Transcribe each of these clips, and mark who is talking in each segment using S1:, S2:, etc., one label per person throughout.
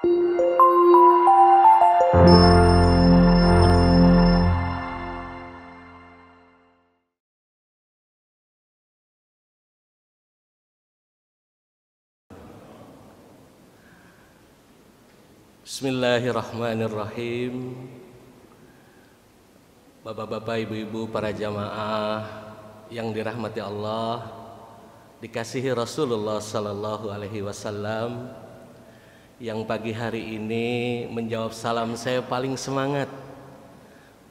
S1: Bismillahirrahmanirrahim. Bapak-bapak, ibu-ibu, para jamaah yang dirahmati Allah, dikasihi Rasulullah sallallahu alaihi wasallam, yang pagi hari ini menjawab salam saya paling semangat,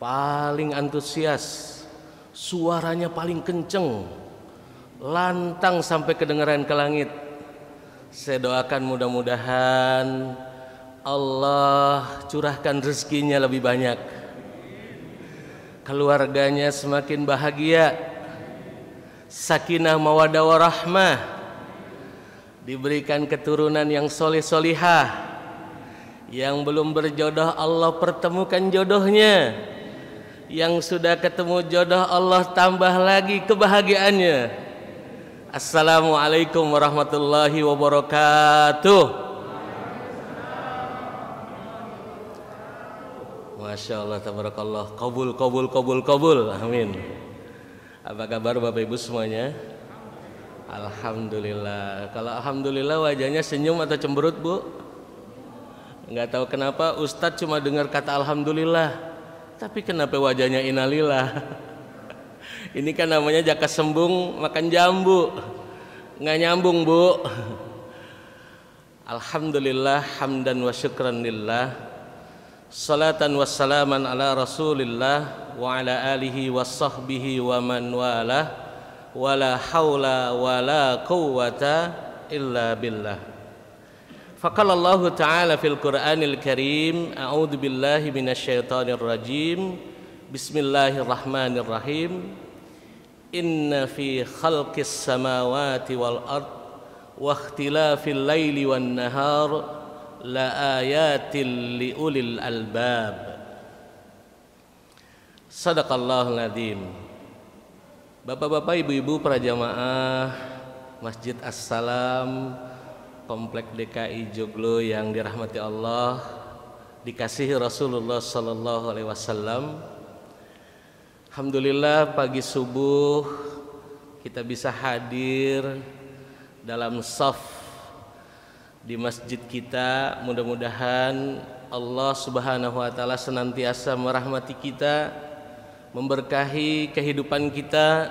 S1: paling antusias, suaranya paling kenceng, lantang sampai kedengaran ke langit. Saya doakan mudah-mudahan Allah curahkan rezekinya lebih banyak, keluarganya semakin bahagia, sakinah mawaddah warahmah, diberikan keturunan yang soleh-solihah. Yang belum berjodoh Allah pertemukan jodohnya, yang sudah ketemu jodoh Allah tambah lagi kebahagiaannya. Assalamualaikum warahmatullahi wabarakatuh. Masya Allah, tabarakallah, kabul, amin. Apa kabar Bapak Ibu semuanya? Alhamdulillah. Kalau alhamdulillah wajahnya senyum atau cemberut, Bu? Enggak tahu kenapa Ustadz cuma dengar kata alhamdulillah, tapi kenapa wajahnya innalillah? Ini kan namanya jaka sembung makan jambu, nggak nyambung, Bu. Alhamdulillah, hamdan wa syukran lillah, salatan wassalaman ala rasulillah wa ala alihi wa sahbihi wa man walah, wa la hawla wa la quwwata illa billah. Faqala Allah ta'ala fil Qur'anil Karim, a'udzu billahi minasyaitonir rajim, bismillahirrahmanirrahim, inna fi khalqis samawati wal ard wa ikhtilafil laili wan nahar la ayatil liulil albab. Sadaqallahul adzim. Bapak-bapak, ibu-ibu, para jamaah Masjid As-Salam Komplek DKI Joglo yang dirahmati Allah, dikasihi Rasulullah sallallahu alaihi wasallam. Alhamdulillah, pagi subuh kita bisa hadir dalam shaf di masjid kita. Mudah-mudahan Allah Subhanahu wa taala senantiasa merahmati kita, memberkahi kehidupan kita,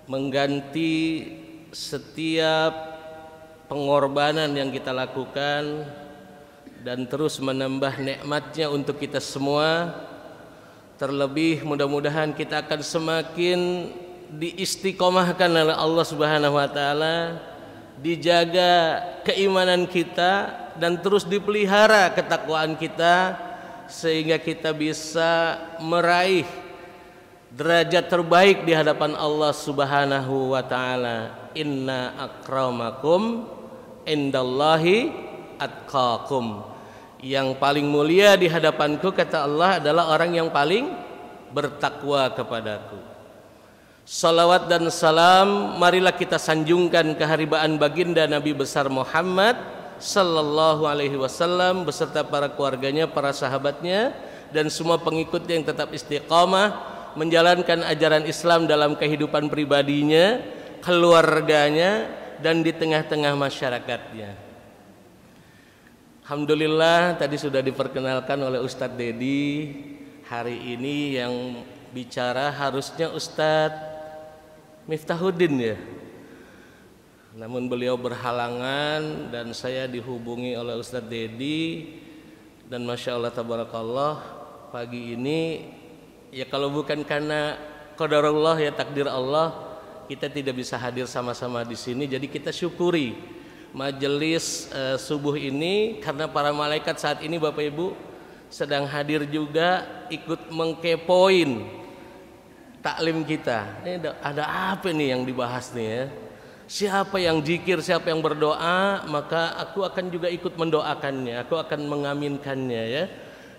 S1: mengganti setiap pengorbanan yang kita lakukan, dan terus menambah nikmatnya untuk kita semua. Terlebih mudah-mudahan kita akan semakin diistiqomahkan oleh Allah Subhanahu wa taala, dijaga keimanan kita dan terus dipelihara ketakwaan kita, sehingga kita bisa meraih derajat terbaik di hadapan Allah Subhanahu wa taala. Inna akramakum indallahi atqakum. Yang paling mulia di hadapanku, kata Allah, adalah orang yang paling bertakwa kepadaku. Salawat dan salam marilah kita sanjungkan keharibaan baginda Nabi besar Muhammad sallallahu alaihi wasallam beserta para keluarganya, para sahabatnya, dan semua pengikutnya yang tetap istiqamah menjalankan ajaran Islam dalam kehidupan pribadinya, keluarganya, dan di tengah-tengah masyarakatnya. Alhamdulillah, tadi sudah diperkenalkan oleh Ustadz Dedi. Hari ini yang bicara harusnya Ustadz Miftahuddin ya, namun beliau berhalangan dan saya dihubungi oleh Ustadz Dedi. Dan Masya Allah tabarakallah, pagi ini ya kalau bukan karena qadarullah, ya takdir Allah, kita tidak bisa hadir sama-sama di sini. Jadi kita syukuri majelis subuh ini, karena para malaikat saat ini Bapak Ibu sedang hadir juga ikut mengkepoin taklim kita. Ini ada apa nih yang dibahas nih ya? Siapa yang zikir, siapa yang berdoa, maka aku akan juga ikut mendoakannya, aku akan mengaminkannya ya.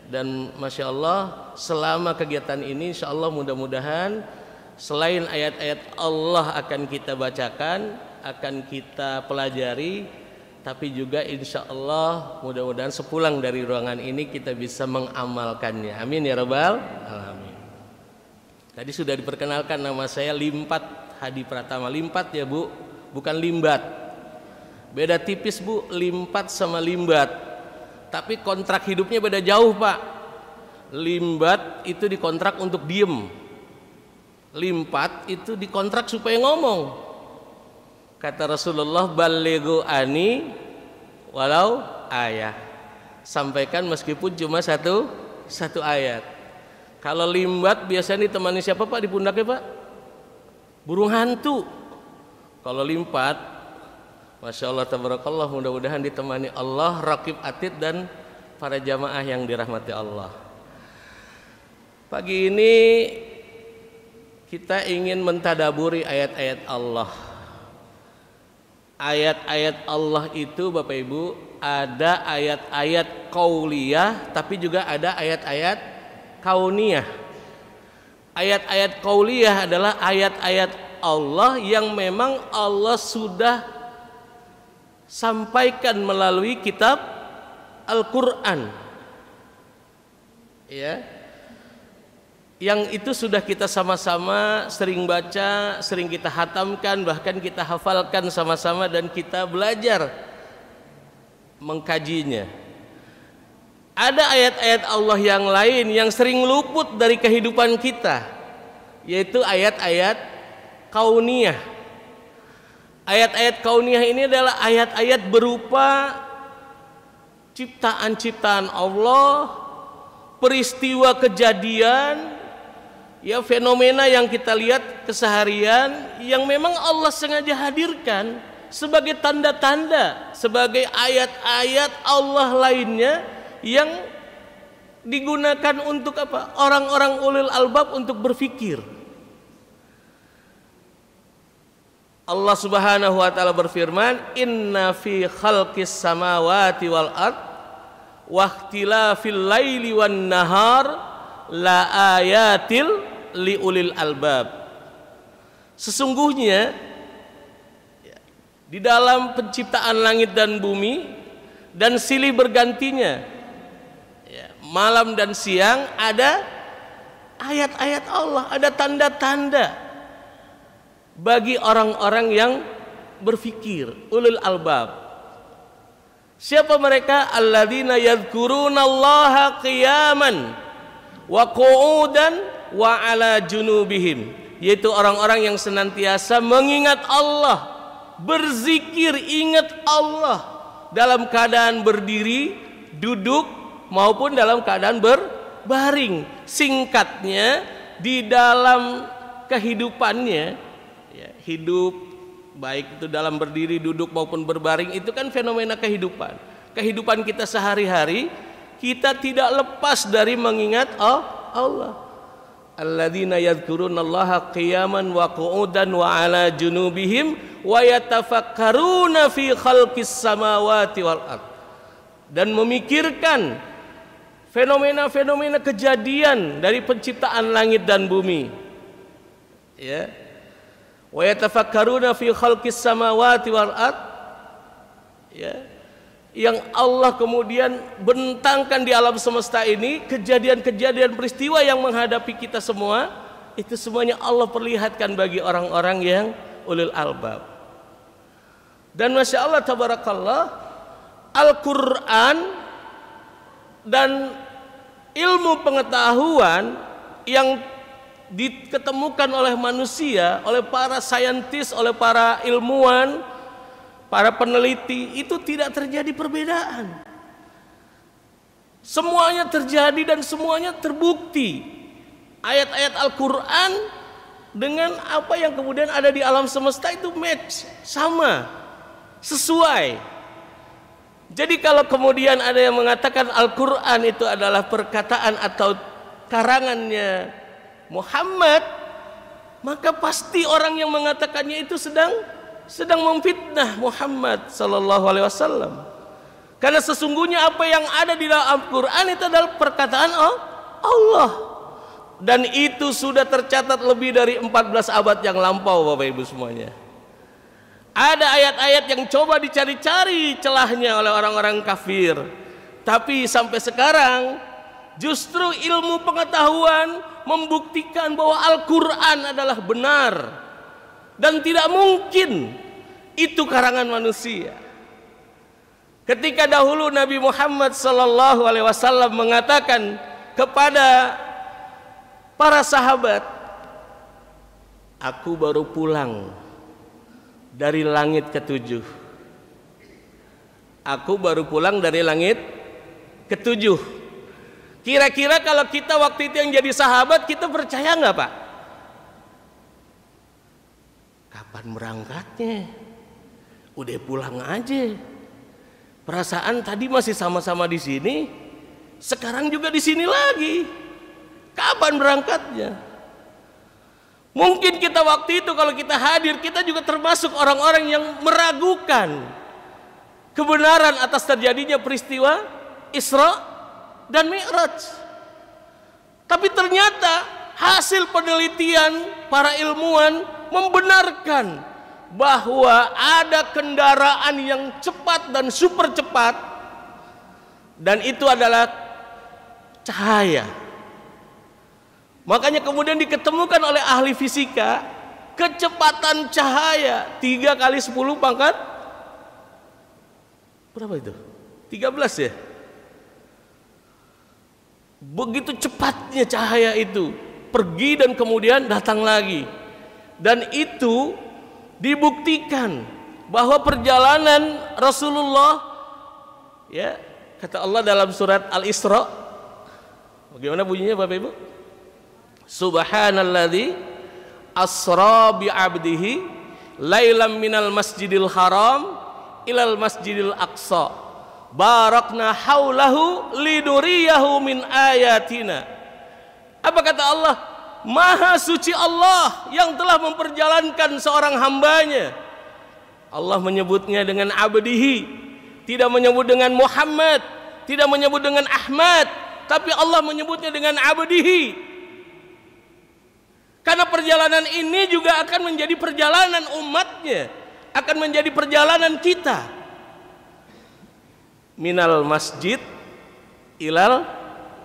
S1: Dan Masya Allah, selama kegiatan ini Insya Allah mudah-mudahan selain ayat-ayat Allah akan kita bacakan, akan kita pelajari, tapi juga insya Allah mudah-mudahan sepulang dari ruangan ini kita bisa mengamalkannya. Amin ya rabbal alamin. Tadi sudah diperkenalkan, nama saya Limpat Hadi Pratama. Limpat ya Bu, bukan limbat. Beda tipis Bu, limpat sama limbat. Tapi kontrak hidupnya beda jauh Pak. Limbat itu dikontrak untuk diem. Limpat itu dikontrak supaya ngomong. Kata Rasulullah, balighu ani walau ayat. Sampaikan meskipun cuma satu ayat. Kalau limbat biasanya ditemani siapa Pak di pundaknya Pak? Burung hantu. Kalau limpat, Masya Allah tabarakallah, mudah-mudahan ditemani Allah, raqib atid dan para jamaah yang dirahmati Allah. Pagi ini kita ingin mentadaburi ayat-ayat Allah. Ayat-ayat Allah itu Bapak Ibu, ada ayat-ayat qauliyah tapi juga ada ayat-ayat kauniyah. Ayat-ayat qauliyah adalah ayat-ayat Allah yang memang Allah sudah sampaikan melalui kitab Al-Qur'an. Ya. Yang itu sudah kita sama-sama sering baca, sering kita hatamkan, bahkan kita hafalkan sama-sama dan kita belajar mengkajinya. Ada ayat-ayat Allah yang lain yang sering luput dari kehidupan kita, yaitu ayat-ayat kauniyah. Ayat-ayat kauniyah ini adalah ayat-ayat berupa ciptaan-ciptaan Allah, peristiwa kejadian, ya fenomena yang kita lihat keseharian yang memang Allah sengaja hadirkan sebagai tanda-tanda, sebagai ayat-ayat Allah lainnya yang digunakan untuk apa? Orang-orang ulil albab untuk berfikir. Allah Subhanahu wa taala berfirman, "Inna fi khalqis samawati wal ard wa ikhtilafil laili wan nahar la ayatil liulil albab." Sesungguhnya di dalam penciptaan langit dan bumi dan silih bergantinya malam dan siang ada ayat-ayat Allah, ada tanda-tanda bagi orang-orang yang berfikir, ulul albab. Siapa mereka? Alladzina yadhkurunallaha qiyaman wa qu'udan wa ala junubihim, yaitu orang-orang yang senantiasa mengingat Allah, berzikir, ingat Allah dalam keadaan berdiri, duduk maupun dalam keadaan berbaring. Singkatnya, di dalam kehidupannya ya, hidup baik itu dalam berdiri, duduk maupun berbaring, itu kan fenomena kehidupan kita sehari-hari. Kita tidak lepas dari mengingat Allah. Alladzina yadhkurunallaha qiyaman wa qu'udan wa ala junubihim wa yatafakkaruna fi khalqis samawati wal ard, dan memikirkan fenomena-fenomena kejadian dari penciptaan langit dan bumi. Ya. Wa yatafakkaruna fi khalqis samawati wal ard. Ya. Yang Allah kemudian bentangkan di alam semesta ini kejadian-kejadian peristiwa yang menghadapi kita semua, itu semuanya Allah perlihatkan bagi orang-orang yang ulul albab. Dan Masya Allah tabarakallah, Al-Quran dan ilmu pengetahuan yang diketemukan oleh manusia, oleh para saintis, oleh para ilmuwan, para peneliti, itu tidak terjadi perbedaan. Semuanya terjadi dan semuanya terbukti. Ayat-ayat Al-Quran dengan apa yang kemudian ada di alam semesta itu match, sama, sesuai. Jadi kalau kemudian ada yang mengatakan Al-Quran itu adalah perkataan atau karangannya Muhammad, maka pasti orang yang mengatakannya itu sedang memfitnah Muhammad sallallahu alaihi wasallam. Karena sesungguhnya apa yang ada di dalam Al-Qur'an itu adalah perkataan Allah. Dan itu sudah tercatat lebih dari 14 abad yang lampau Bapak Ibu semuanya. Ada ayat-ayat yang coba dicari-cari celahnya oleh orang-orang kafir. Tapi sampai sekarang justru ilmu pengetahuan membuktikan bahwa Al-Quran adalah benar dan tidak mungkin itu karangan manusia. Ketika dahulu Nabi Muhammad SAW mengatakan kepada para sahabat, aku baru pulang dari langit ketujuh. Aku baru pulang dari langit ketujuh. Kira-kira kalau kita waktu itu yang jadi sahabat, kita percaya nggak Pak? Kapan berangkatnya? Udah pulang aja. Perasaan tadi masih sama-sama di sini, sekarang juga di sini lagi. Kapan berangkatnya? Mungkin kita waktu itu kalau kita hadir, kita juga termasuk orang-orang yang meragukan kebenaran atas terjadinya peristiwa Isra dan Mi'raj. Tapi ternyata hasil penelitian para ilmuwan membenarkan bahwa ada kendaraan yang cepat dan super cepat, dan itu adalah cahaya. Makanya kemudian diketemukan oleh ahli fisika kecepatan cahaya 3 kali 10 pangkat berapa itu? 13 ya? Begitu cepatnya cahaya itu pergi dan kemudian datang lagi. Dan itu dibuktikan bahwa perjalanan Rasulullah, ya, kata Allah dalam surat Al-Isra, bagaimana bunyinya Bapak Ibu? Subhanalladzi asra bi 'abdihi lailam minal masjidil haram ilal masjidil aqsa barakna haulahu liduriyahu min ayatina. Apa kata Allah? Maha suci Allah yang telah memperjalankan seorang hambanya. Allah menyebutnya dengan abdihi, tidak menyebut dengan Muhammad, tidak menyebut dengan Ahmad, tapi Allah menyebutnya dengan abdihi. Karena perjalanan ini juga akan menjadi perjalanan umatnya, akan menjadi perjalanan kita. Minal masjid ilal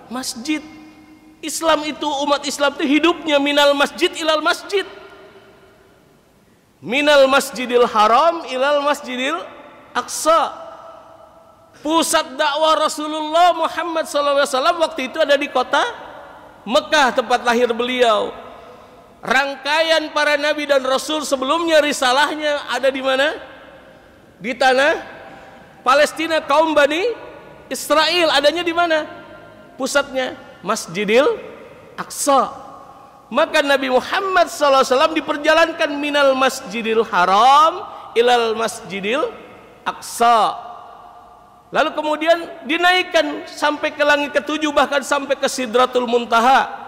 S1: masjid. Islam itu, umat Islam itu hidupnya minal masjid ilal masjid. Minal masjidil haram ilal masjidil aqsa. Pusat dakwah Rasulullah Muhammad SAW waktu itu ada di kota Mekah, tempat lahir beliau. Rangkaian para nabi dan rasul sebelumnya risalahnya ada di mana? Di tanah Palestina, kaum Bani Israel. Adanya di mana? Pusatnya Masjidil Aqsa. Maka Nabi Muhammad SAW diperjalankan minal Masjidil Haram ilal Masjidil Aqsa. Lalu kemudian dinaikkan sampai ke langit ketujuh, bahkan sampai ke Sidratul Muntaha,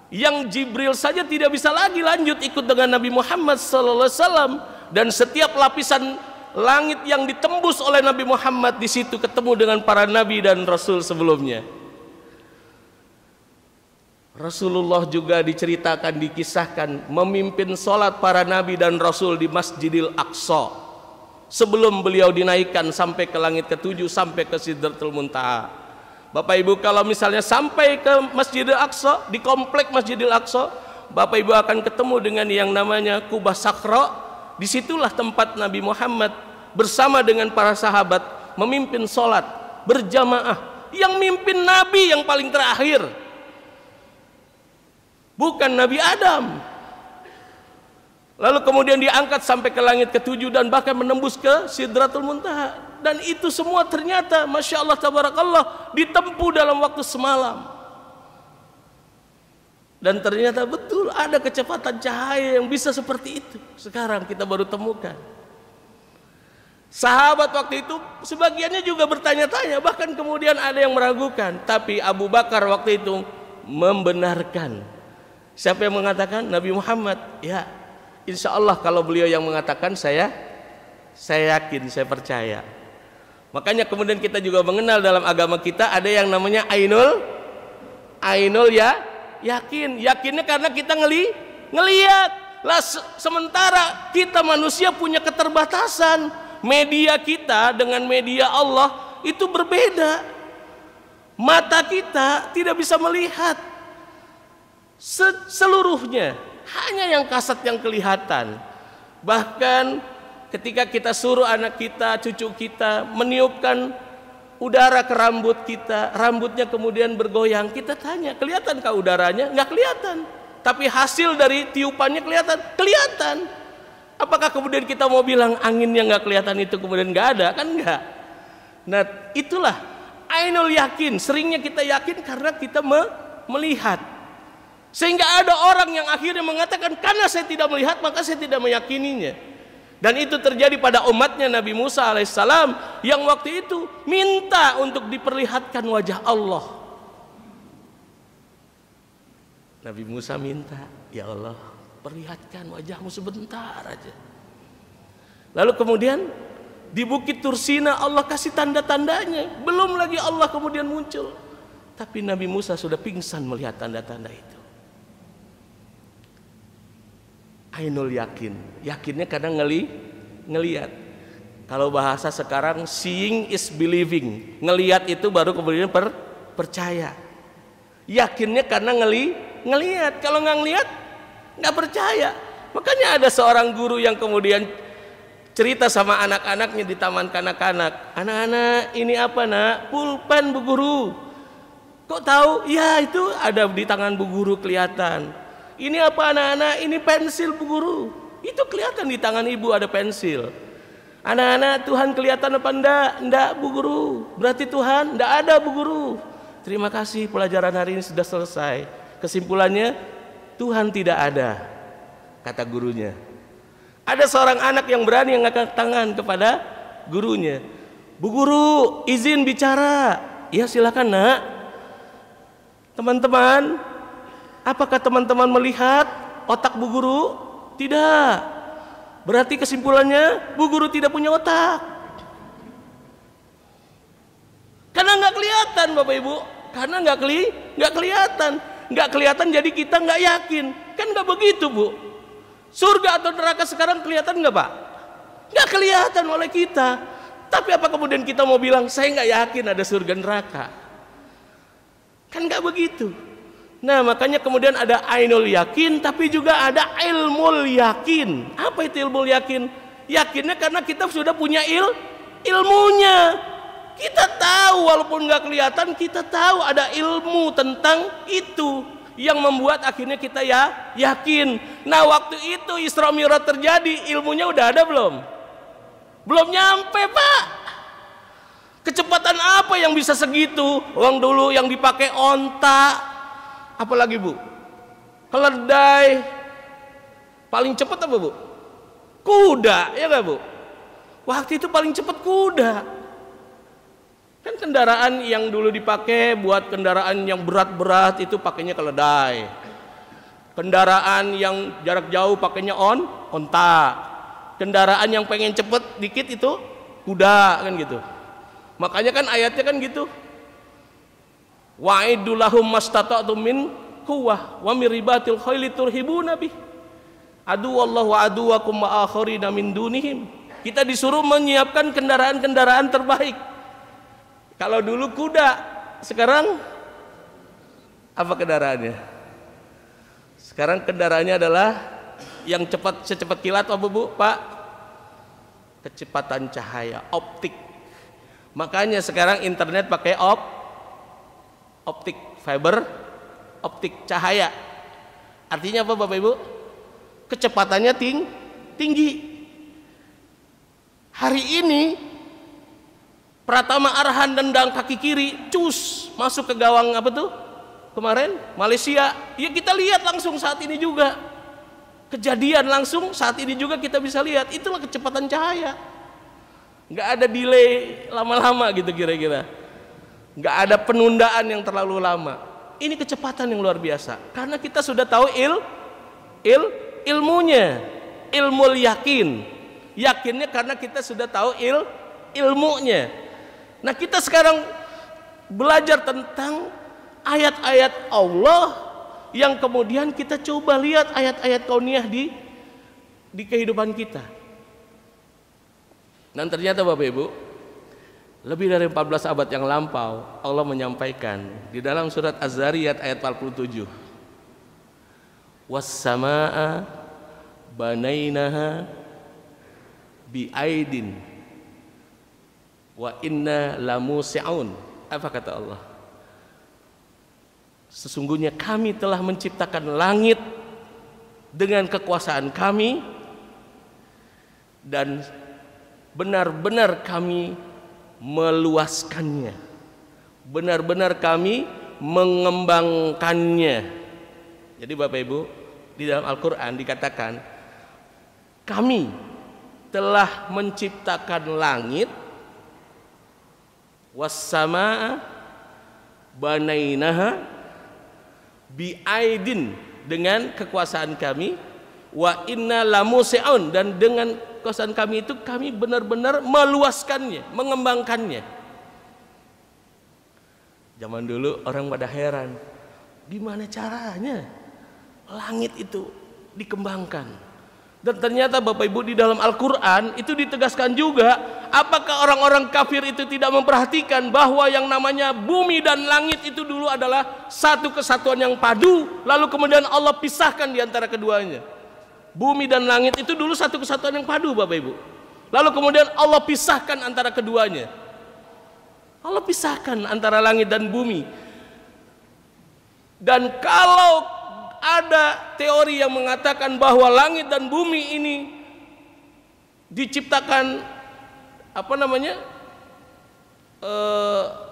S1: yang Jibril saja tidak bisa lagi lanjut ikut dengan Nabi Muhammad SAW. Dan setiap lapisan langit yang ditembus oleh Nabi Muhammad, di situ ketemu dengan para nabi dan rasul sebelumnya. Rasulullah juga diceritakan, dikisahkan memimpin sholat para nabi dan rasul di Masjidil Aqsa sebelum beliau dinaikkan sampai ke langit ketujuh, sampai ke Sidratul Muntaha. Bapak Ibu kalau misalnya sampai ke Masjidil Aqsa, di komplek Masjidil Aqsa, Bapak Ibu akan ketemu dengan yang namanya Kubah Sakra. Disitulah tempat Nabi Muhammad bersama dengan para sahabat memimpin sholat berjamaah. Yang mimpin Nabi yang paling terakhir, bukan Nabi Adam. Lalu kemudian diangkat sampai ke langit ketujuh dan bahkan menembus ke Sidratul Muntaha. Dan itu semua ternyata Masya Allah Tabarakallah ditempuh dalam waktu semalam. Dan ternyata betul ada kecepatan cahaya yang bisa seperti itu. Sekarang kita baru temukan. Sahabat waktu itu sebagiannya juga bertanya-tanya, bahkan kemudian ada yang meragukan. Tapi Abu Bakar waktu itu membenarkan. Siapa yang mengatakan? Nabi Muhammad. Ya, insya Allah kalau beliau yang mengatakan, saya yakin, saya percaya. Makanya kemudian kita juga mengenal dalam agama kita ada yang namanya ainul ya, yakin. Yakinnya karena kita ngelihat. Lah sementara kita manusia punya keterbatasan. Media kita dengan media Allah itu berbeda. Mata kita tidak bisa melihat seluruhnya, hanya yang kasat yang kelihatan. Bahkan ketika kita suruh anak kita, cucu kita meniupkan udara ke rambut kita, rambutnya kemudian bergoyang, kita tanya, kelihatankah udaranya? Nggak kelihatan. Tapi hasil dari tiupannya kelihatan? Kelihatan. Apakah kemudian kita mau bilang anginnya nggak kelihatan itu kemudian nggak ada? Kan nggak. Nah itulah ainul yakin. Seringnya kita yakin karena kita melihat. Sehingga ada orang yang akhirnya mengatakan, karena saya tidak melihat maka saya tidak meyakininya. Dan itu terjadi pada umatnya Nabi Musa alaihissalam yang waktu itu minta untuk diperlihatkan wajah Allah. Nabi Musa minta, ya Allah, perlihatkan wajahmu sebentar aja. Lalu kemudian di Bukit Tursina Allah kasih tanda-tandanya. Belum lagi Allah kemudian muncul. Tapi Nabi Musa sudah pingsan melihat tanda-tanda itu. Ainul yakin. Yakinnya kadang ngelihat. Kalau bahasa sekarang seeing is believing. Ngelihat itu baru kemudian percaya. Yakinnya karena ngelihat. Kalau nggak ngelihat nggak percaya. Makanya ada seorang guru yang kemudian cerita sama anak-anaknya di taman kanak-kanak. Anak-anak, ini apa nak? Pulpen Bu Guru. Kok tahu? Ya itu ada di tangan Bu Guru kelihatan. Ini apa anak-anak? Ini pensil Bu Guru. Itu kelihatan di tangan ibu ada pensil. Anak-anak, Tuhan kelihatan apa enggak? Enggak Bu Guru. Berarti Tuhan enggak ada Bu Guru. Terima kasih, pelajaran hari ini sudah selesai. Kesimpulannya, Tuhan tidak ada, kata gurunya. Ada seorang anak yang berani mengangkat tangan kepada gurunya. Bu Guru, izin bicara. Ya silakan nak. Teman-teman, apakah teman-teman melihat otak Bu Guru? Tidak. Berarti kesimpulannya Bu Guru tidak punya otak. Karena nggak kelihatan Bapak Ibu. Karena nggak kelihatan. Nggak kelihatan jadi kita nggak yakin. Kan nggak begitu Bu. Surga atau neraka sekarang kelihatan nggak Pak? Nggak kelihatan oleh kita. Tapi apa kemudian kita mau bilang saya nggak yakin ada surga neraka? Kan nggak begitu. Nah makanya kemudian ada ainul yakin, tapi juga ada ilmul yakin. Apa itu ilmul yakin? Yakinnya karena kita sudah punya ilmunya. Kita tahu walaupun nggak kelihatan, kita tahu ada ilmu tentang itu yang membuat akhirnya kita yakin. Nah waktu itu Isra Mi'raj terjadi, ilmunya udah ada belum? Belum nyampe Pak. Kecepatan apa yang bisa segitu? Uang dulu yang dipakai onta, apalagi Bu? Keledai. Paling cepat apa Bu? Kuda, ya nggak Bu? Waktu itu paling cepat kuda. Kan kendaraan yang dulu dipakai buat kendaraan yang berat-berat itu pakainya keledai. Kendaraan yang jarak jauh pakainya onta. Kendaraan yang pengen cepet dikit itu kuda kan gitu. Makanya kan ayatnya kan gitu. Wa'iddu lahum mastata'tum min quwwah wa min ribatil khaili turhibuna bih. Aduwallahu wa aduwakum wa akharina min dunihim. Kita disuruh menyiapkan kendaraan-kendaraan terbaik. Kalau dulu kuda, sekarang apa kendaraannya? Sekarang kendaraannya adalah yang cepat, secepat kilat apa Bu, Pak? Kecepatan cahaya, optik. Makanya sekarang internet pakai optik fiber, optik cahaya. Artinya apa Bapak Ibu? Kecepatannya tinggi. Hari ini Pratama Arhan nendang kaki kiri, cus masuk ke gawang apa tuh? Kemarin Malaysia. Ya kita lihat langsung saat ini juga. Kejadian langsung saat ini juga kita bisa lihat. Itulah kecepatan cahaya. Nggak ada delay lama-lama gitu kira-kira. Nggak ada penundaan yang terlalu lama. Ini kecepatan yang luar biasa. Karena kita sudah tahu ilmunya, ilmul yakin. Yakinnya karena kita sudah tahu ilmunya. Nah kita sekarang belajar tentang ayat-ayat Allah yang kemudian kita coba lihat ayat-ayat kauniyah di kehidupan kita. Dan ternyata Bapak Ibu, lebih dari 14 abad yang lampau Allah menyampaikan di dalam surat Az-Zariyat ayat 47, was-samaa'a banainaha bi'aidin wa inna lamusi'un. Apa kata Allah? Sesungguhnya kami telah menciptakan langit dengan kekuasaan kami, dan benar-benar kami meluaskannya, benar-benar kami mengembangkannya. Jadi Bapak Ibu, di dalam Al-Quran dikatakan kami telah menciptakan langit, was-samaa'a banainaha bi'aidin, dengan kekuasaan kami, wa inna lamusi'un, dan dengan kekuasaan kami itu kami benar-benar meluaskannya, mengembangkannya. Zaman dulu orang pada heran, gimana caranya langit itu dikembangkan. Dan ternyata Bapak Ibu, di dalam Al-Quran itu ditegaskan juga, apakah orang-orang kafir itu tidak memperhatikan bahwa yang namanya bumi dan langit itu dulu adalah satu kesatuan yang padu, lalu kemudian Allah pisahkan di antara keduanya. Bumi dan langit itu dulu satu kesatuan yang padu Bapak Ibu, lalu kemudian Allah pisahkan antara keduanya. Allah pisahkan antara langit dan bumi. Dan kalau ada teori yang mengatakan bahwa langit dan bumi ini diciptakan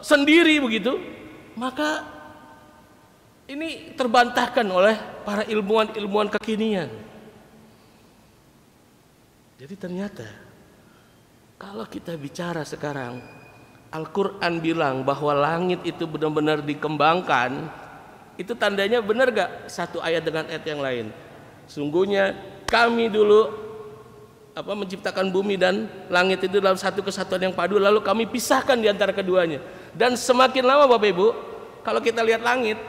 S1: sendiri begitu, maka ini terbantahkan oleh para ilmuwan kekinian. Jadi ternyata kalau kita bicara sekarang, Al-Quran bilang bahwa langit itu benar-benar dikembangkan, itu tandanya benar gak satu ayat dengan ayat yang lain? Sungguhnya kami dulu menciptakan bumi dan langit itu dalam satu kesatuan yang padu, lalu kami pisahkan di antara keduanya. Dan semakin lama Bapak Ibu, kalau kita lihat langit,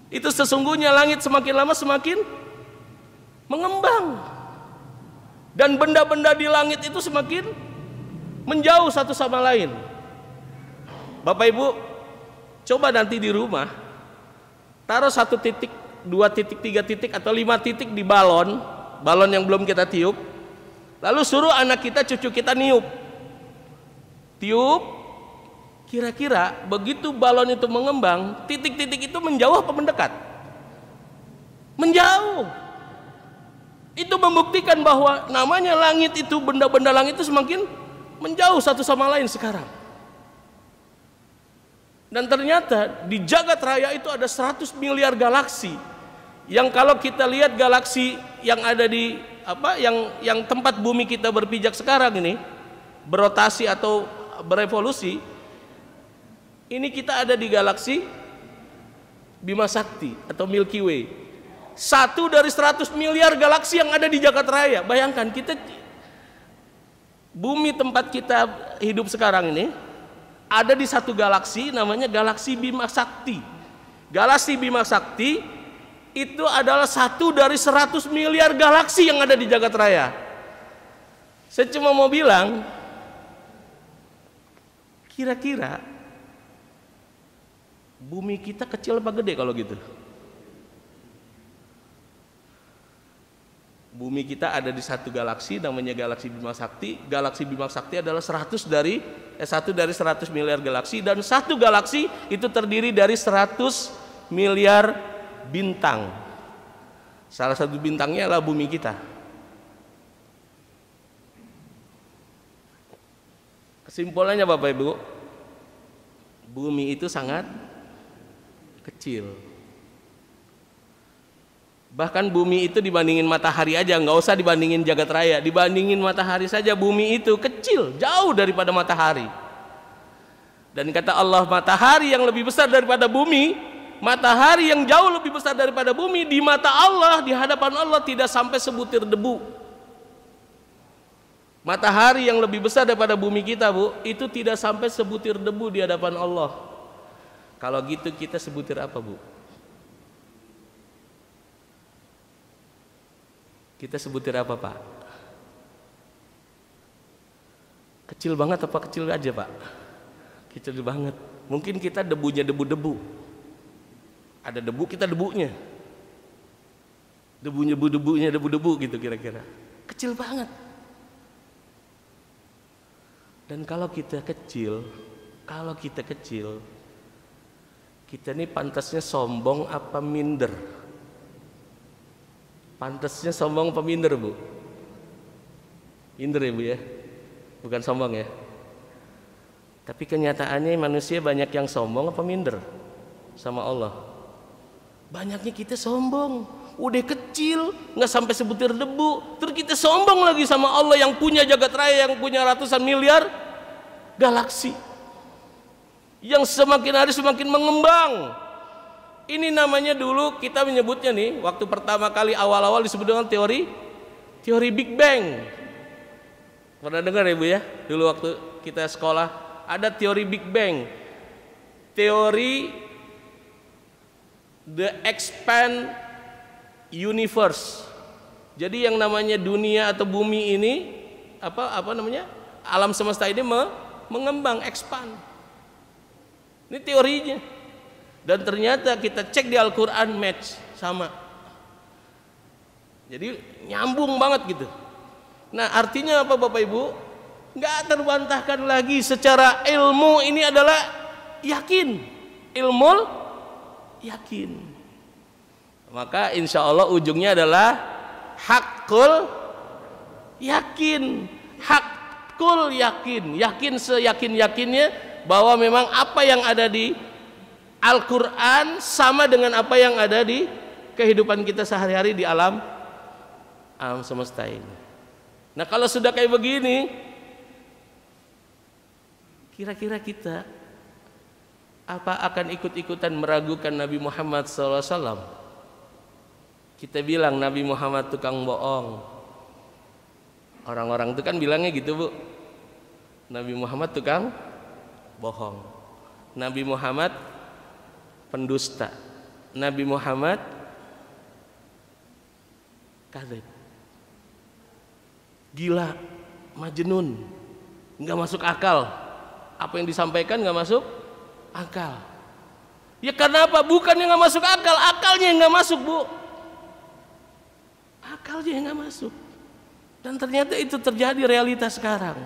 S1: itu sesungguhnya langit semakin lama semakin mengembang, dan benda-benda di langit itu semakin menjauh satu sama lain. Bapak Ibu, coba nanti di rumah taruh 1 titik, 2 titik, 3 titik atau 5 titik di balon yang belum kita tiup, lalu suruh anak kita, cucu kita tiup. Kira-kira begitu balon itu mengembang, titik-titik itu menjauh apa mendekat? Menjauh. Itu membuktikan bahwa namanya langit itu, benda-benda langit itu semakin menjauh satu sama lain sekarang. Dan ternyata di jagat raya itu ada 100 miliar galaksi. Yang kalau kita lihat galaksi yang ada di yang tempat bumi kita berpijak sekarang ini, berotasi atau berevolusi, ini kita ada di galaksi Bima Sakti atau Milky Way. 1 dari 100 miliar galaksi yang ada di jagat raya. Bayangkan, kita bumi tempat kita hidup sekarang ini ada di satu galaksi namanya galaksi Bima Sakti. Galaksi Bima Sakti itu adalah 1 dari 100 miliar galaksi yang ada di jagat raya. Saya cuma mau bilang, kira-kira bumi kita kecil apa gede kalau gitu? Bumi kita ada di satu galaksi namanya galaksi Bima Sakti. Galaksi Bima Sakti adalah 1 dari 100 miliar galaksi, dan satu galaksi itu terdiri dari 100 miliar bintang. Salah satu bintangnya adalah bumi kita. Kesimpulannya Bapak Ibu, bumi itu sangat kecil. Bahkan bumi itu dibandingin matahari aja, nggak usah dibandingin jagat raya, dibandingin matahari saja bumi itu kecil, jauh daripada matahari. Dan kata Allah, matahari yang lebih besar daripada bumi, matahari yang jauh lebih besar daripada bumi, di mata Allah, di hadapan Allah tidak sampai sebutir debu. Matahari yang lebih besar daripada bumi kita, Bu, itu tidak sampai sebutir debu di hadapan Allah. Kalau gitu kita sebutir apa, Bu? kita sebutin apa Pak? Kecil banget apa kecil aja Pak? Kecil banget. Mungkin kita debunya debu-debu. Ada debu, kita debunya. Debunya debu-debu gitu kira-kira. Kecil banget. Dan kalau kita kecil, kita ini pantasnya sombong apa minder? Pantasnya sombong apa minder, Bu? Minder ya, Bu ya? Bukan sombong ya? Tapi kenyataannya manusia banyak yang sombong apa minder sama Allah? Banyaknya kita sombong. Udah kecil, nggak sampai sebutir debu, terus kita sombong lagi sama Allah yang punya jagat raya, yang punya ratusan miliar galaksi, yang semakin hari semakin mengembang. Ini namanya dulu kita menyebutnya nih, waktu pertama kali awal-awal disebut dengan teori Big Bang. Pernah dengar ya Bu ya? Dulu waktu kita sekolah ada teori Big Bang, teori the expand universe. Jadi yang namanya dunia atau bumi ini apa namanya? Alam semesta ini mengembang, expand. Ini teorinya. Dan ternyata kita cek di Al-Qur'an match sama. Jadi nyambung banget gitu. Nah, artinya apa Bapak Ibu? Enggak terbantahkan lagi secara ilmu, ini adalah yakin. Ilmu yakin. Maka insya Allah ujungnya adalah hakul yakin. Hakul yakin. Yakin seyakin-yakinnya bahwa memang apa yang ada di Al-Quran sama dengan apa yang ada di kehidupan kita sehari-hari di alam semesta ini. Nah, kalau sudah kayak begini, kira-kira kita apa akan ikut-ikutan meragukan Nabi Muhammad SAW? Kita bilang Nabi Muhammad tukang bohong. Orang-orang itu kan bilangnya gitu Bu, Nabi Muhammad tukang bohong, Nabi Muhammad pendusta, Nabi Muhammad kadzib, gila, majnun, nggak masuk akal. Apa yang disampaikan nggak masuk akal. Ya karena apa? Bukan yang nggak masuk akal, akalnya yang nggak masuk Bu. Akalnya yang nggak masuk. Dan ternyata itu terjadi realitas sekarang.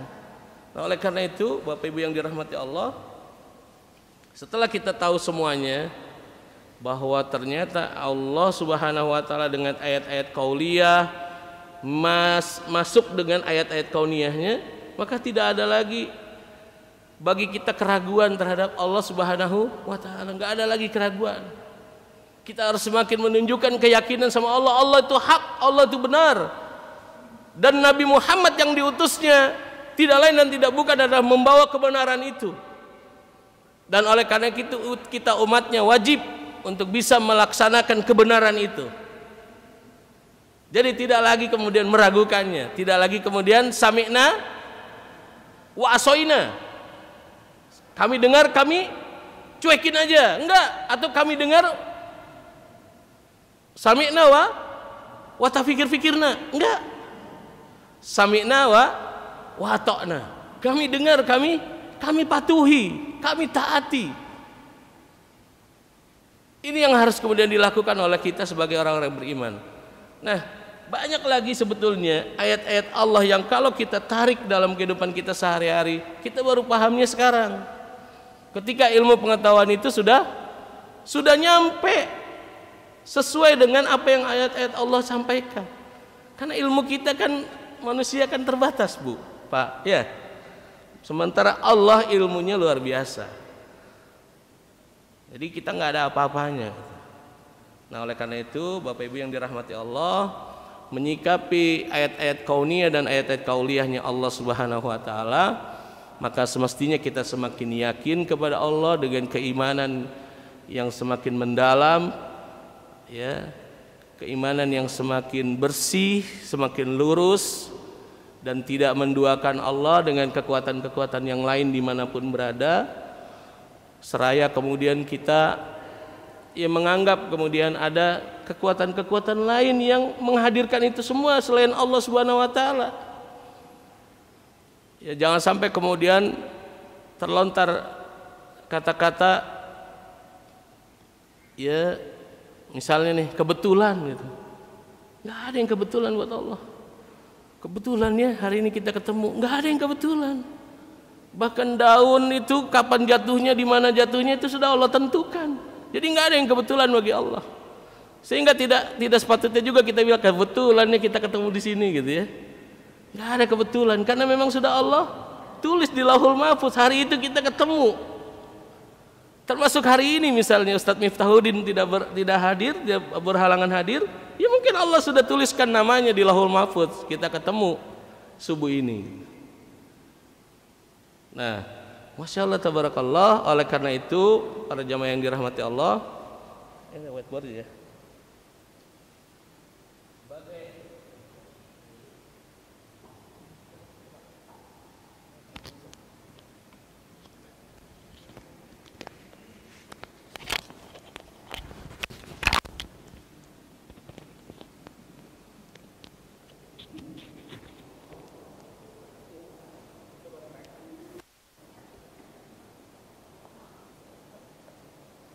S1: Nah, oleh karena itu Bapak Ibu yang dirahmati Allah, setelah kita tahu semuanya bahwa ternyata Allah Subhanahu wa taala dengan ayat-ayat qauliyah masuk dengan ayat-ayat kauniyahnya, maka tidak ada lagi bagi kita keraguan terhadap Allah Subhanahu wa taala. Enggak ada lagi keraguan. Kita harus semakin menunjukkan keyakinan sama Allah. Allah itu hak, Allah itu benar. Dan Nabi Muhammad yang diutusnya tidak lain dan tidak bukan adalah membawa kebenaran itu. Dan oleh karena itu kita umatnya wajib untuk bisa melaksanakan kebenaran itu. Jadi tidak lagi kemudian meragukannya, tidak lagi kemudian sami'na wa asoina. Kami dengar, kami cuekin aja, enggak. Atau kami dengar sami'na wa tafikir-fikirna, enggak. Sami'na wa ata'na. Kami dengar, kami patuhi, kami taati. Ini yang harus kemudian dilakukan oleh kita sebagai orang-orang beriman. Nah, banyak lagi sebetulnya ayat-ayat Allah yang kalau kita tarik dalam kehidupan kita sehari-hari, kita baru pahamnya sekarang. Ketika ilmu pengetahuan itu sudah nyampe sesuai dengan apa yang ayat-ayat Allah sampaikan. Karena ilmu kita kan manusia kan terbatas, Bu, Pak, ya. Sementara Allah ilmunya luar biasa. Jadi kita nggak ada apa-apanya. Nah, oleh karena itu Bapak Ibu yang dirahmati Allah, menyikapi ayat-ayat kauniyah dan ayat-ayat kauliyahnya Allah Subhanahu wa taala, maka semestinya kita semakin yakin kepada Allah dengan keimanan yang semakin mendalam, ya, keimanan yang semakin bersih, semakin lurus, dan tidak menduakan Allah dengan kekuatan-kekuatan yang lain dimanapun berada. Seraya kemudian kita ya menganggap kemudian ada kekuatan-kekuatan lain yang menghadirkan itu semua selain Allah Subhanahu wa taala. Ya jangan sampai kemudian terlontar kata-kata ya misalnya nih kebetulan gitu. Nggak ada yang kebetulan buat Allah. Kebetulannya hari ini kita ketemu, nggak ada yang kebetulan. Bahkan daun itu kapan jatuhnya, di mana jatuhnya itu sudah Allah tentukan. Jadi nggak ada yang kebetulan bagi Allah. Sehingga tidak sepatutnya juga kita bilang kebetulannya kita ketemu di sini gitu ya. Nggak ada kebetulan karena memang sudah Allah tulis di Lauhul Mahfuz hari itu kita ketemu. Termasuk hari ini misalnya Ustadz Miftahuddin tidak hadir, dia berhalangan hadir, ya mungkin Allah sudah tuliskan namanya di Lauhul Mahfuz kita ketemu subuh ini. Nah, Masya Allah tabarakallah. Oleh karena itu para jamaah yang dirahmati Allah, ini whiteboard ya.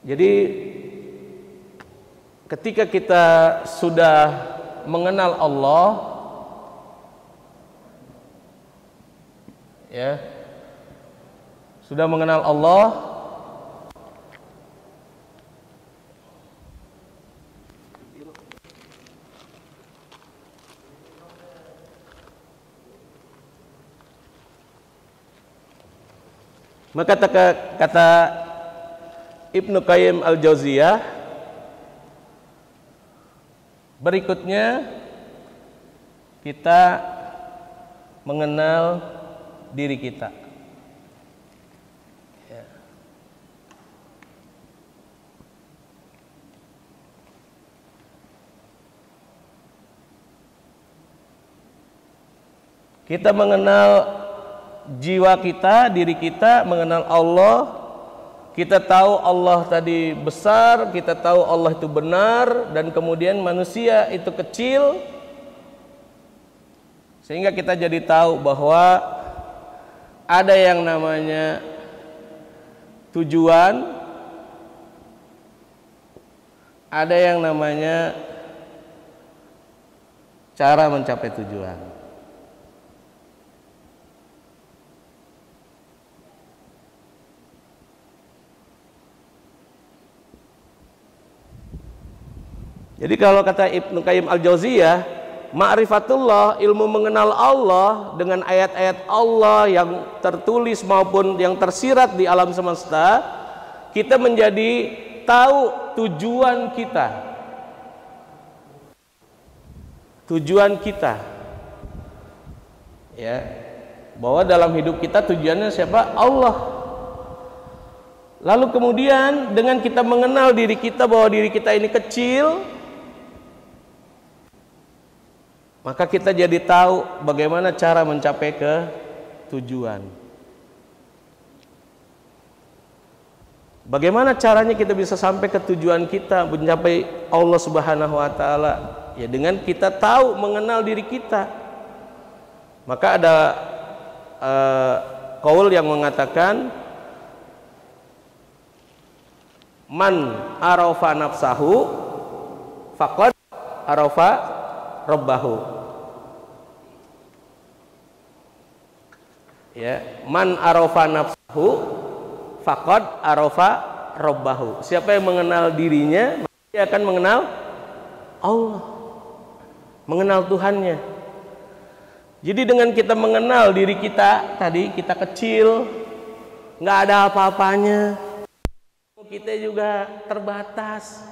S1: Jadi ketika kita sudah mengenal Allah, ya, sudah mengenal Allah, maka kata Ibnu Qayyim Al-Jauziyah berikutnya kita mengenal diri kita. Ya. Kita mengenal jiwa kita, diri kita, mengenal Allah. Kita tahu Allah tadi besar, kita tahu Allah itu benar, dan kemudian manusia itu kecil, sehingga kita jadi tahu bahwa ada yang namanya tujuan, ada yang namanya cara mencapai tujuan. Jadi kalau kata Ibnu Qayyim Al-Jauziyah, ma'rifatullah, ilmu mengenal Allah dengan ayat-ayat Allah yang tertulis maupun yang tersirat di alam semesta, kita menjadi tahu tujuan kita. Tujuan kita. Ya, bahwa dalam hidup kita tujuannya siapa? Allah. Lalu kemudian dengan kita mengenal diri kita bahwa diri kita ini kecil, maka kita jadi tahu bagaimana cara mencapai ke tujuan. Bagaimana caranya kita bisa sampai ke tujuan kita, mencapai Allah Subhanahu wa taala? Ya dengan kita tahu mengenal diri kita. Maka ada qaul yang mengatakan man arafa nafsahu faqad arafa rabbahu. Ya, man arafa nafsahu faqad arafa rabbahu. Siapa yang mengenal dirinya, dia akan mengenal Allah, mengenal Tuhannya. Jadi dengan kita mengenal diri kita, tadi kita kecil, nggak ada apa-apanya, kita juga terbatas,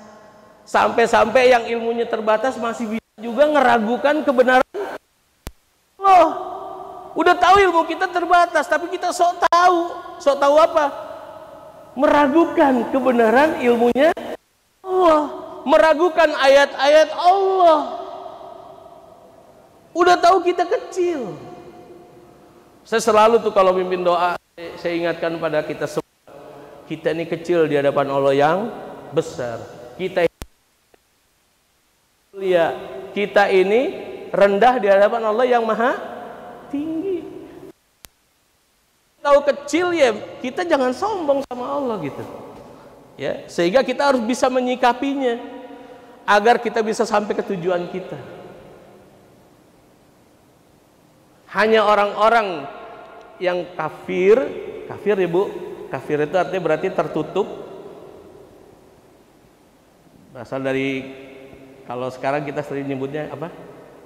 S1: sampai-sampai yang ilmunya terbatas masih bisa juga ngeragukan kebenaran Allah. Udah tahu ilmu kita terbatas, tapi kita sok tahu apa? Meragukan kebenaran ilmunya Allah, meragukan ayat-ayat Allah. Udah tahu kita kecil. Saya selalu tuh kalau mimpin doa, saya ingatkan pada kita semua, kita ini kecil di hadapan Allah yang besar. kita mulia, kita ini rendah di hadapan Allah yang maha tinggi. Tahu kecil ya, kita jangan sombong sama Allah gitu. Ya, sehingga kita harus bisa menyikapinya agar kita bisa sampai ke tujuan kita. Hanya orang-orang yang kafir ya Bu, kafir itu artinya berarti tertutup. Berasal dari, kalau sekarang kita sering nyebutnya apa?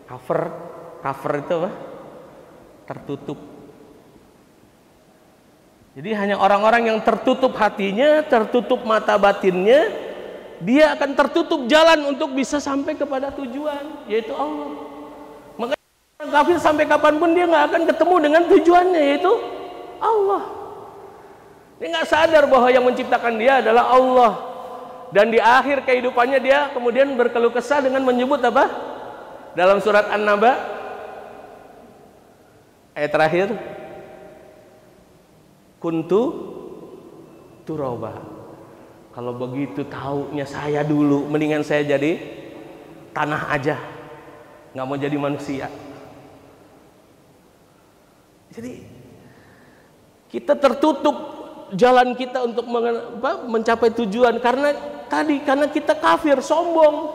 S1: Cover itu apa? Tertutup. Jadi hanya orang-orang yang tertutup hatinya, tertutup mata batinnya, dia akan tertutup jalan untuk bisa sampai kepada tujuan, yaitu Allah. Makanya orang kafir sampai kapanpun dia nggak akan ketemu dengan tujuannya, yaitu Allah. Dia nggak sadar bahwa yang menciptakan dia adalah Allah. Dan di akhir kehidupannya dia kemudian berkeluh kesah dengan menyebut apa? Dalam surat An-Naba ayat terakhir, kuntu turaba. Kalau begitu taunya saya dulu, mendingan saya jadi tanah aja, nggak mau jadi manusia. Jadi kita tertutup jalan kita untuk mencapai tujuan karena kita kafir, sombong,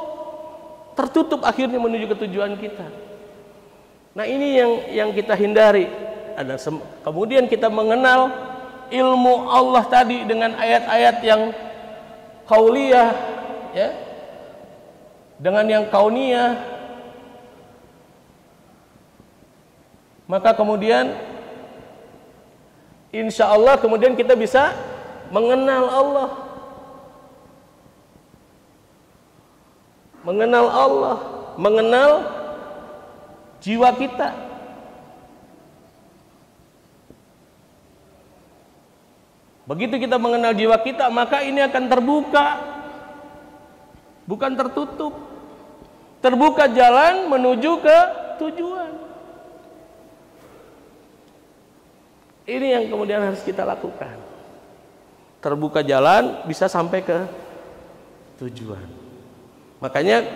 S1: tertutup akhirnya menuju ke tujuan kita. Nah ini yang kita hindari. Kemudian kita mengenal ilmu Allah tadi dengan ayat-ayat yang qauliyah, ya, dengan yang kauniyah. Maka kemudian insya Allah kemudian kita bisa mengenal Allah, mengenal jiwa kita. Begitu kita mengenal jiwa kita, maka ini akan terbuka, bukan tertutup. Terbuka jalan menuju ke tujuan. Ini yang kemudian harus kita lakukan. Terbuka jalan bisa sampai ke tujuan. Makanya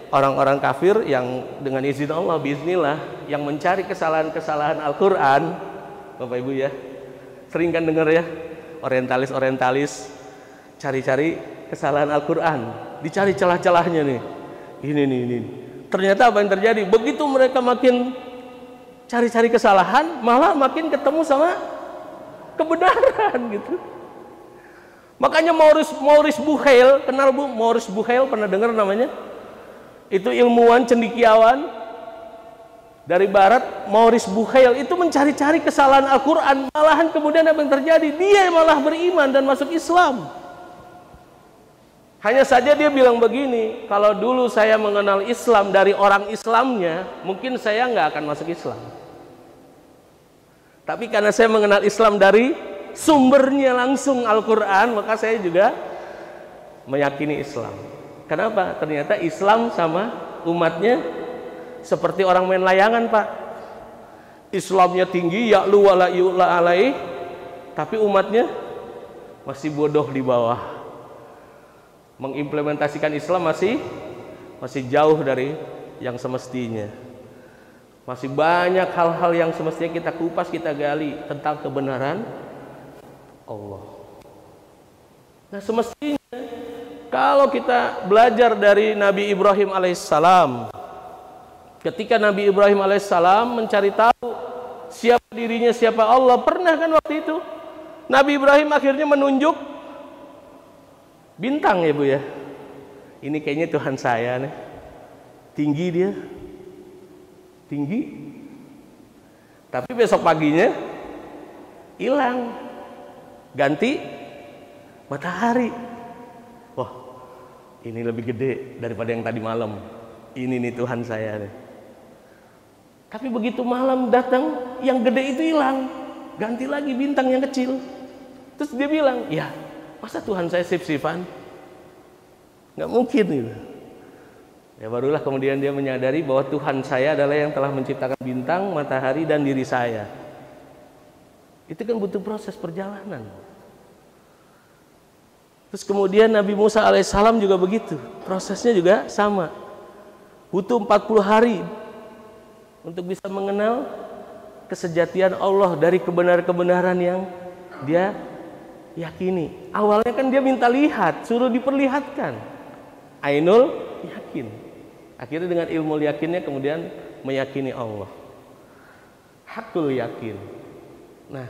S1: orang-orang kafir yang dengan izin Allah, biiznillah, yang mencari kesalahan-kesalahan Al-Quran, Bapak Ibu ya, sering kan dengar ya, orientalis cari-cari kesalahan Al-Quran, dicari celah-celahnya nih. Ini. Ternyata apa yang terjadi? Begitu mereka makin cari-cari kesalahan, malah makin ketemu sama kebenaran gitu. Makanya Maurice Bucaille, kenal Bu? Maurice Bucaille, pernah dengar namanya? Itu ilmuwan cendekiawan dari barat. Maurice Bucaille itu mencari-cari kesalahan Al-Quran, malahan kemudian apa yang terjadi? Dia malah beriman dan masuk Islam. Hanya saja dia bilang begini, kalau dulu saya mengenal Islam dari orang Islamnya, mungkin saya nggak akan masuk Islam. Tapi karena saya mengenal Islam dari sumbernya langsung Al-Quran, maka saya juga meyakini Islam. Kenapa? Ternyata Islam sama umatnya seperti orang main layangan, Pak. Islamnya tinggi, ya'lu wa la yu'la alaih, tapi umatnya masih bodoh di bawah. Mengimplementasikan Islam masih jauh dari yang semestinya. Masih banyak hal-hal yang semestinya kita kupas, kita gali tentang kebenaran Allah. Nah semestinya kalau kita belajar dari Nabi Ibrahim alaihissalam, ketika Nabi Ibrahim alaihissalam mencari tahu siapa dirinya, siapa Allah, pernah kan waktu itu Nabi Ibrahim akhirnya menunjuk bintang ya Bu ya. Ini kayaknya Tuhan saya nih. Tinggi dia. Tinggi. Tapi besok paginya hilang. Ganti matahari. Wah, ini lebih gede daripada yang tadi malam. Ini nih Tuhan saya nih. Tapi begitu malam datang, yang gede itu hilang. Ganti lagi bintang yang kecil. Terus dia bilang, ya masa Tuhan saya sip-sipan? Nggak mungkin gitu. Ya barulah kemudian dia menyadari bahwa Tuhan saya adalah yang telah menciptakan bintang, matahari, dan diri saya. Itu kan butuh proses perjalanan. Terus Terus kemudian Nabi Musa alaihissalam juga begitu, prosesnya juga sama, butuh 40 hari untuk bisa mengenal kesejatian Allah dari kebenaran-kebenaran yang dia yakini. Awalnya kan dia minta lihat, suruh diperlihatkan, ainul yakin. Akhirnya dengan ilmu yakinnya kemudian meyakini Allah, hakul yakin. Nah,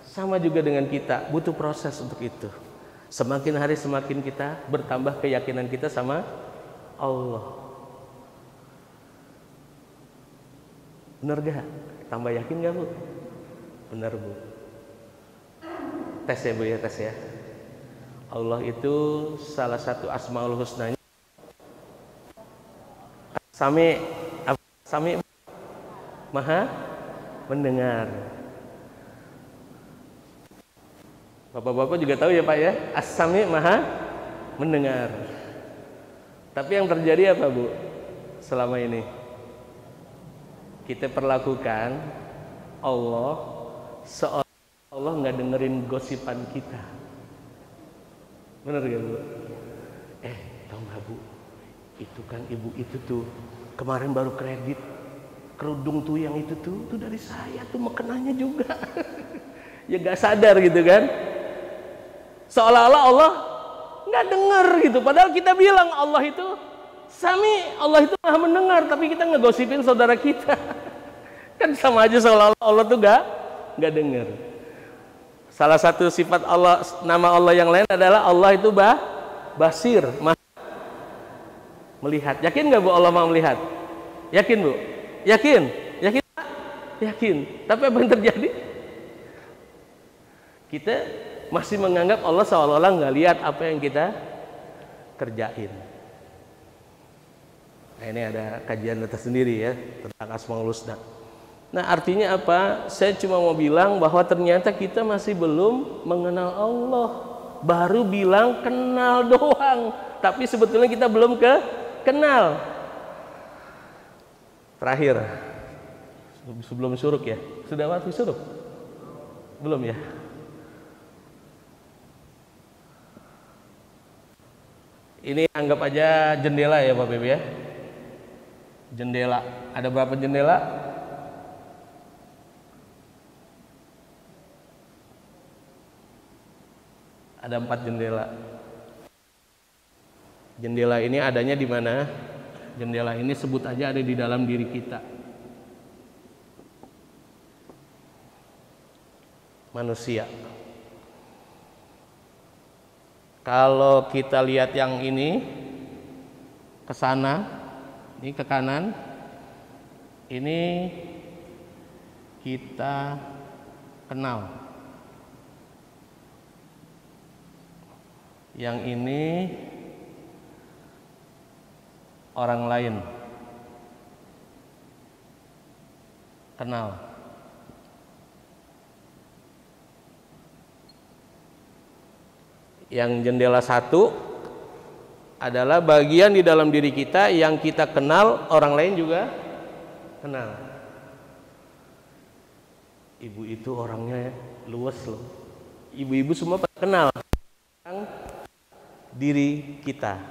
S1: sama juga dengan kita, butuh proses untuk itu. Semakin hari semakin kita bertambah keyakinan kita sama Allah. Benar gak? Tambah yakin gak, Bu? Benar, Bu. Tes ya, Bu, ya, tes ya. Allah itu salah satu asmaul husnanya Sami, Sami Maha mendengar. Bapak-bapak juga tahu ya Pak ya, As-Sami Maha mendengar. Tapi yang terjadi apa, Bu? Selama ini kita perlakukan Allah seolah Allah nggak dengerin gosipan kita. Benar gak, Bu? Tahu nggak, Bu? Itu kan ibu itu tuh kemarin baru kredit kerudung tuh, yang itu tuh dari saya tuh, makenanya juga. Ya gak sadar gitu kan, seolah-olah Allah nggak dengar gitu. Padahal kita bilang Allah itu Sami, Allah itu Maha mendengar, tapi kita ngegosipin saudara kita. Kan sama aja, seolah-olah Allah tuh nggak dengar. Salah satu sifat Allah, nama Allah yang lain adalah Allah itu basir, melihat. Yakin nggak, Bu, Allah Maha melihat? Yakin, Bu? Yakin? Yakin? Yakin. Tapi apa yang terjadi? Kita masih menganggap Allah seolah-olah nggak lihat apa yang kita kerjain. Nah, ini ada kajian tersendiri ya tentang Asmaul Husna. Nah, artinya apa? Saya cuma mau bilang bahwa ternyata kita masih belum mengenal Allah. Baru bilang kenal doang, tapi sebetulnya kita belum kenal. Terakhir, sebelum syuruk ya. Sudah waktu syuruk? Belum ya? Ini anggap aja jendela ya Bapak Ibu ya. Jendela. Ada berapa jendela? Ada 4 jendela. Jendela ini adanya di mana? Jendela ini sebut aja ada di dalam diri kita. Manusia. Kalau kita lihat yang ini ke sana, ini ke kanan, ini kita kenal. Yang ini orang lain kenal. Yang jendela 1 adalah bagian di dalam diri kita yang kita kenal, orang lain juga kenal. Ibu itu orangnya luas loh. Ibu-ibu semua pada kenal tentang diri kita.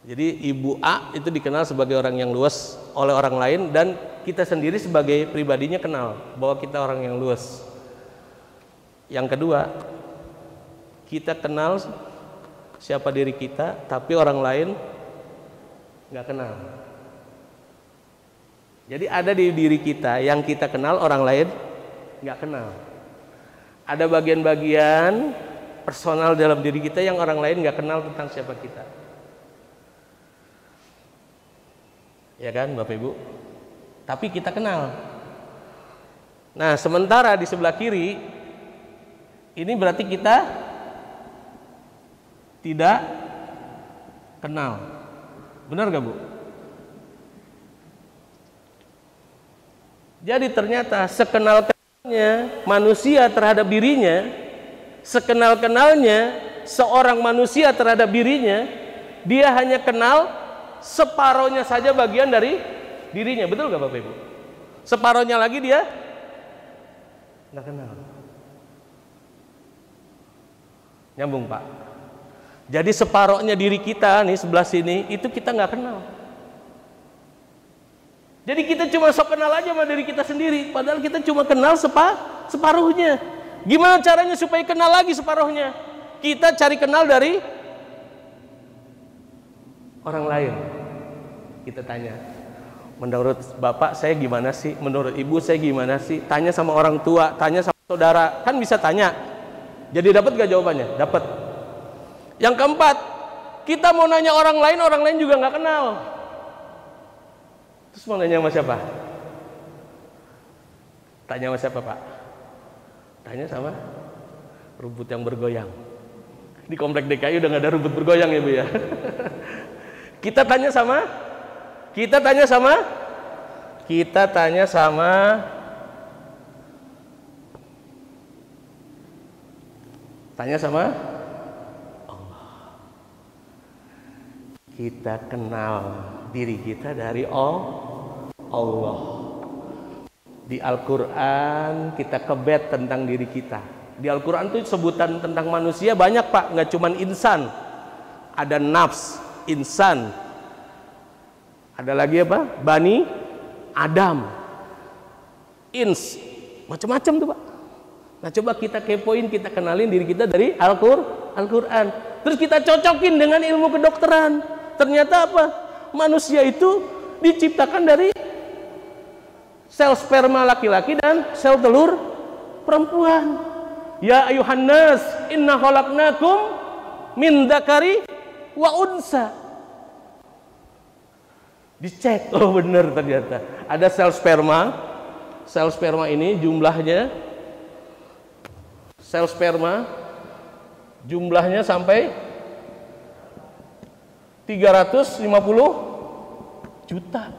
S1: Jadi ibu A itu dikenal sebagai orang yang luas oleh orang lain, dan kita sendiri sebagai pribadinya kenal bahwa kita orang yang luas. Yang kedua, kita kenal siapa diri kita, tapi orang lain nggak kenal. Jadi ada di diri kita yang kita kenal, orang lain nggak kenal. Ada bagian-bagian personal dalam diri kita yang orang lain nggak kenal tentang siapa kita. Ya kan Bapak Ibu? Tapi kita kenal. Nah, sementara di sebelah kiri ini berarti kita tidak kenal. Benar gak, Bu? Jadi ternyata sekenal-kenalnya manusia terhadap dirinya, sekenal-kenalnya seorang manusia terhadap dirinya, dia hanya kenal separohnya saja bagian dari dirinya. Betul gak Bapak Ibu? Separohnya lagi dia nggak kenal. Nyambung Pak. Jadi separohnya diri kita nih sebelah sini itu kita nggak kenal. Jadi kita cuma sok kenal aja sama diri kita sendiri, padahal kita cuma kenal separuhnya. Gimana caranya supaya kenal lagi separuhnya? Kita cari kenal dari orang lain. Kita tanya, menurut bapak saya gimana sih? Menurut ibu saya gimana sih? Tanya sama orang tua, tanya sama saudara, kan bisa tanya. Jadi dapat gak jawabannya? Dapat. Yang keempat, kita mau nanya orang lain juga nggak kenal. Terus mau nanya sama siapa? Tanya sama siapa Pak? Tanya sama rumput yang bergoyang. Di komplek DKI udah nggak ada rumput bergoyang ya Bu ya. Kita tanya sama Allah. Kita kenal diri kita dari Allah. Di Al-Quran kita kebet tentang diri kita. Di Al-Quran itu sebutan tentang manusia banyak Pak, nggak cuman insan. Ada nafs, insan. Ada lagi apa? Bani Adam, ins, macam-macam tuh Pak. Nah coba kita kepoin, kita kenalin diri kita dari Al-Quran. Terus kita cocokin dengan ilmu kedokteran. Ternyata apa? Manusia itu diciptakan dari sel sperma laki-laki dan sel telur perempuan. Ya ayuhan nas, inna khalaqnakum min dzakari wa unsa. Dicek, oh benar ternyata. Ada sel sperma. Sel sperma ini jumlahnya sampai 350 juta.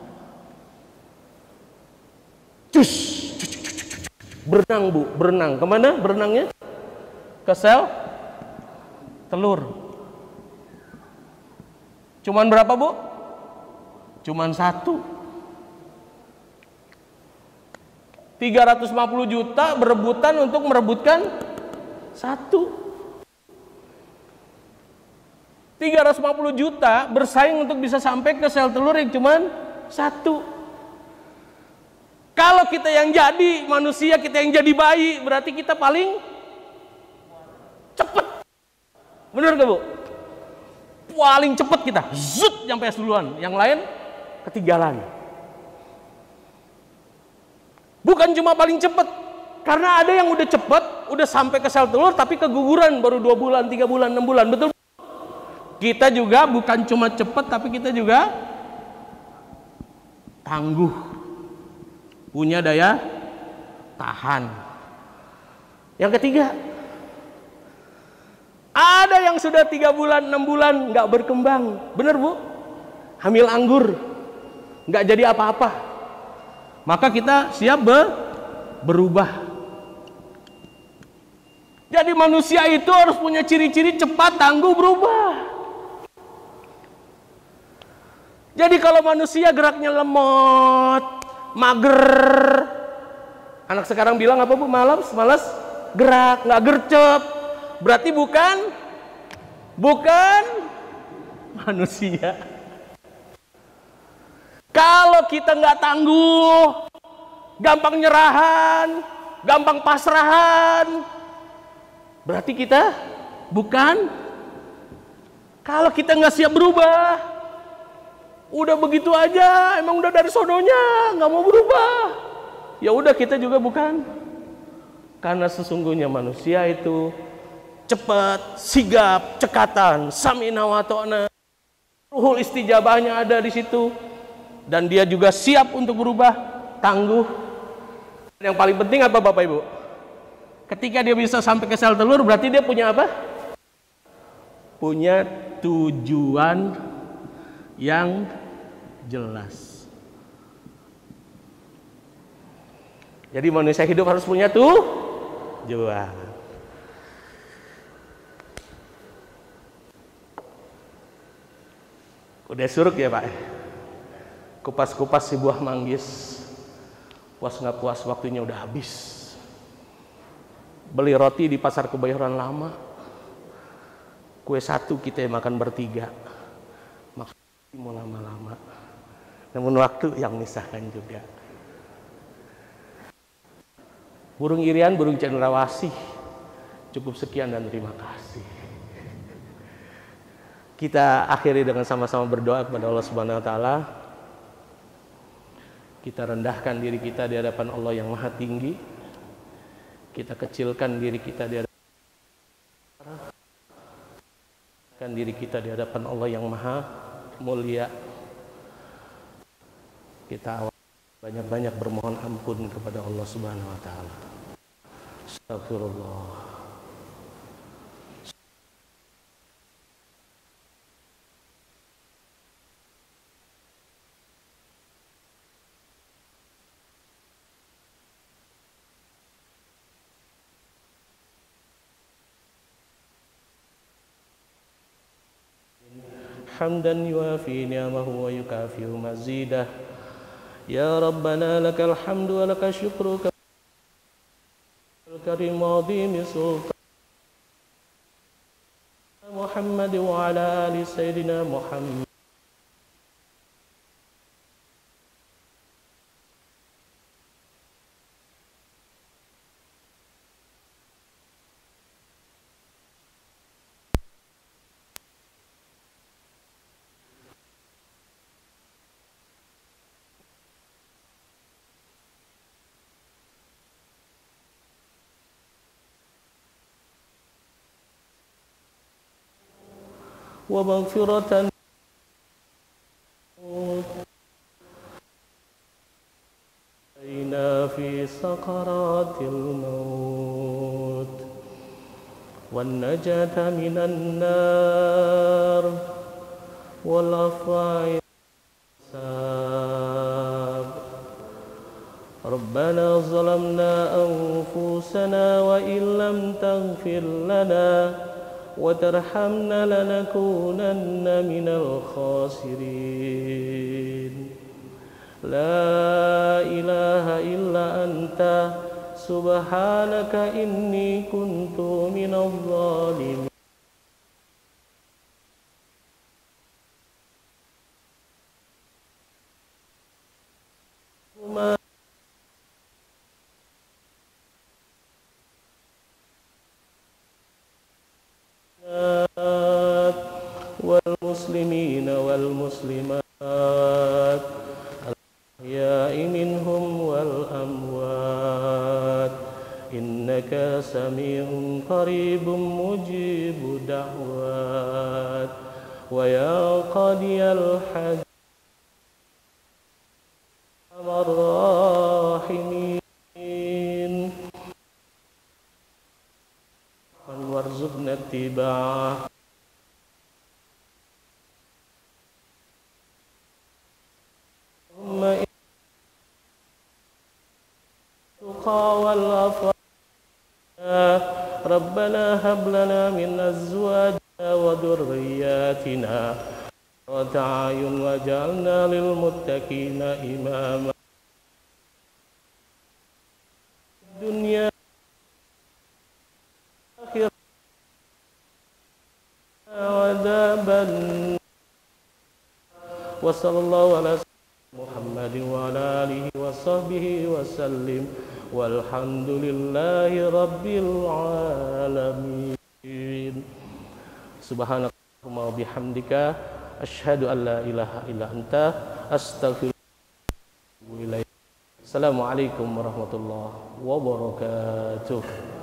S1: Berenang Bu, berenang. Kemana berenangnya? Ke sel telur. Cuman berapa Bu? Cuman 1. 350 juta berebutan untuk merebutkan 1. 350 juta bersaing untuk bisa sampai ke sel telur yang cuman 1. Kalau kita yang jadi manusia, kita yang jadi bayi, berarti kita paling cepet. Bener gak Bu? Paling cepet kita, zut sampai duluan. Yang lain ketinggalan. Bukan cuma paling cepet, karena ada yang udah cepet, udah sampai ke sel telur, tapi keguguran baru 2 bulan, 3 bulan, 6 bulan. Betul? Kita juga bukan cuma cepet, tapi kita juga tangguh, punya daya tahan. Yang ketiga, ada yang sudah 3 bulan, 6 bulan nggak berkembang. Bener Bu? Hamil anggur, nggak jadi apa-apa. Maka kita siap berubah. Jadi manusia itu harus punya ciri-ciri cepat, tangguh, berubah. Jadi kalau manusia geraknya lemot, mager, anak sekarang bilang apa Bu? Malas gerak, nggak gercep, berarti bukan manusia. Kalau kita nggak tangguh, gampang nyerahan, gampang pasrahan, berarti kita bukan. Kalau kita nggak siap berubah, udah begitu aja, emang udah dari sononya nggak mau berubah, ya udah kita juga bukan. Karena sesungguhnya manusia itu cepat, sigap, cekatan, samina wa ta'na, ruhul istijabahnya ada di situ, dan dia juga siap untuk berubah, tangguh. Yang paling penting apa Bapak Ibu? Ketika dia bisa sampai ke sel telur, berarti dia punya apa? Punya tujuan yang jelas. Jadi manusia hidup harus punya tujuan. Udah suruk ya Pak? Kupas-kupas si buah manggis, puas nggak puas waktunya udah habis. Beli roti di pasar Kebayoran Lama, kue satu kita makan bertiga, maksudnya mau lama-lama. Namun waktu yang misahkan juga. Burung irian, burung cendrawasih. Cukup sekian dan terima kasih. Kita akhiri dengan sama-sama berdoa kepada Allah Subhanahu wa taala. Kita rendahkan diri kita di hadapan Allah yang Maha Tinggi. Kita kecilkan diri kita di hadapan Allah yang Maha Mulia. Kita banyak-banyak bermohon ampun kepada Allah Subhanahu wa taala. Astagfirullah. حمدا يوافي نعمه ويكافئ مزيده يا ربنا لك الحمد ولك الشكر الكريم عظيم سلطان محمد وعلى آل سيدنا محمد ومغفرة في سكرات الموت والنجاة من النار والعفو ربنا ظلمنا أنفسنا وإن لم تغفر لنا وترحمنا لنكونن من الخاسرين لا إله إلا أنت سبحانك إني كنت من الظالمين والمسلمين والمسلمات الأحياء منهم والأموات إنك سميع قريب مجيب دعوات ويا قاضي الحاجات الراحمين وارزقنا اتباعه ربنا هب لنا من أزواجنا وذرياتنا قرة أعين واجعلنا للمتقين إماما الدنيا آخرة عذابا وصلى الله على محمد وعلى آله وصحبه وسلم والحمد لله رب العالمين Subhanakallahumma wa bihamdika asyhadu an la ilaha illa anta astaghfiruka wa atubu ilaik. Assalamualaikum warahmatullahi wabarakatuh.